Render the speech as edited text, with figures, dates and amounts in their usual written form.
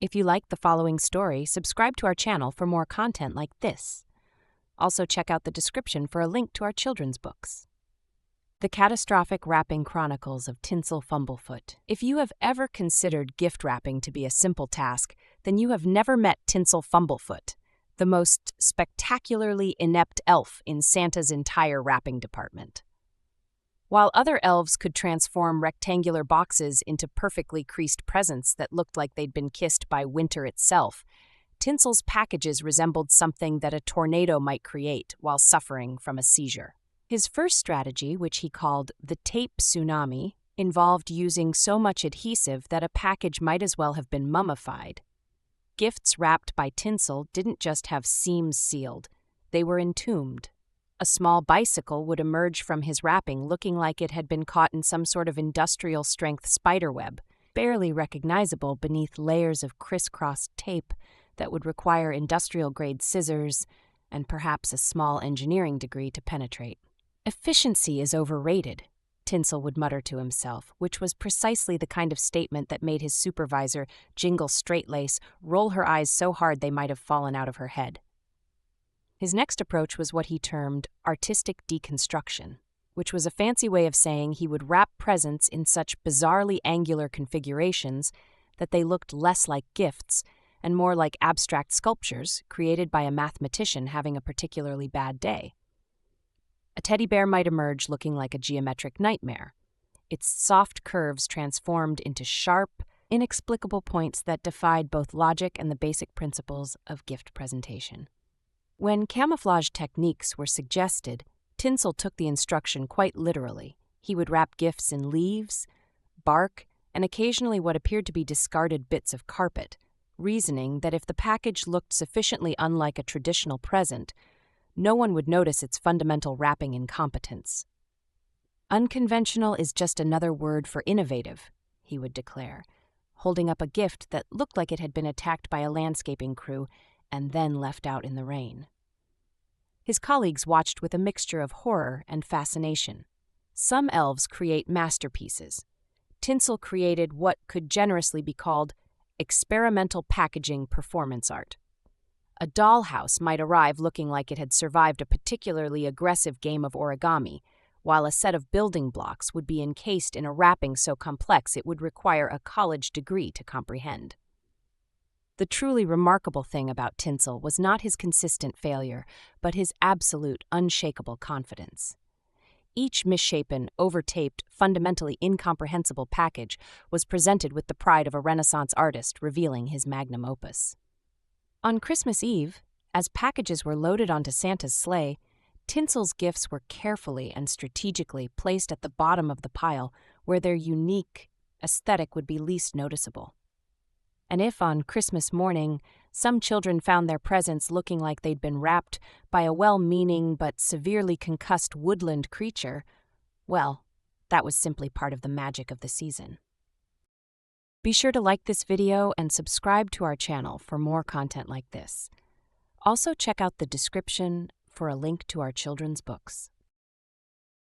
If you like the following story, subscribe to our channel for more content like this. Also, check out the description for a link to our children's books. The Catastrophic Wrapping Chronicles of Tinsel Fumblefoot. If you have ever considered gift wrapping to be a simple task, then you have never met Tinsel Fumblefoot, the most spectacularly inept elf in Santa's entire wrapping department. While other elves could transform rectangular boxes into perfectly creased presents that looked like they'd been kissed by winter itself, Tinsel's packages resembled something that a tornado might create while suffering from a seizure. His first strategy, which he called the tape tsunami, involved using so much adhesive that a package might as well have been mummified. Gifts wrapped by Tinsel didn't just have seams sealed, they were entombed. A small bicycle would emerge from his wrapping looking like it had been caught in some sort of industrial-strength spiderweb, barely recognizable beneath layers of crisscrossed tape that would require industrial-grade scissors and perhaps a small engineering degree to penetrate. "Efficiency is overrated," Tinsel would mutter to himself, which was precisely the kind of statement that made his supervisor, Jingle Straightlace, roll her eyes so hard they might have fallen out of her head. His next approach was what he termed artistic deconstruction, which was a fancy way of saying he would wrap presents in such bizarrely angular configurations that they looked less like gifts and more like abstract sculptures created by a mathematician having a particularly bad day. A teddy bear might emerge looking like a geometric nightmare, its soft curves transformed into sharp, inexplicable points that defied both logic and the basic principles of gift presentation. When camouflage techniques were suggested, Tinsel took the instruction quite literally. He would wrap gifts in leaves, bark, and occasionally what appeared to be discarded bits of carpet, reasoning that if the package looked sufficiently unlike a traditional present, no one would notice its fundamental wrapping incompetence. "Unconventional is just another word for innovative," he would declare, holding up a gift that looked like it had been attacked by a landscaping crew and then left out in the rain. His colleagues watched with a mixture of horror and fascination. Some elves create masterpieces. Tinsel created what could generously be called experimental packaging performance art. A dollhouse might arrive looking like it had survived a particularly aggressive game of origami, while a set of building blocks would be encased in a wrapping so complex it would require a college degree to comprehend. The truly remarkable thing about Tinsel was not his consistent failure, but his absolute, unshakable confidence. Each misshapen, over-taped, fundamentally incomprehensible package was presented with the pride of a Renaissance artist revealing his magnum opus. On Christmas Eve, as packages were loaded onto Santa's sleigh, Tinsel's gifts were carefully and strategically placed at the bottom of the pile where their unique aesthetic would be least noticeable. And if on Christmas morning some children found their presents looking like they'd been wrapped by a well-meaning but severely concussed woodland creature, well, that was simply part of the magic of the season. Be sure to like this video and subscribe to our channel for more content like this. Also check out the description for a link to our children's books.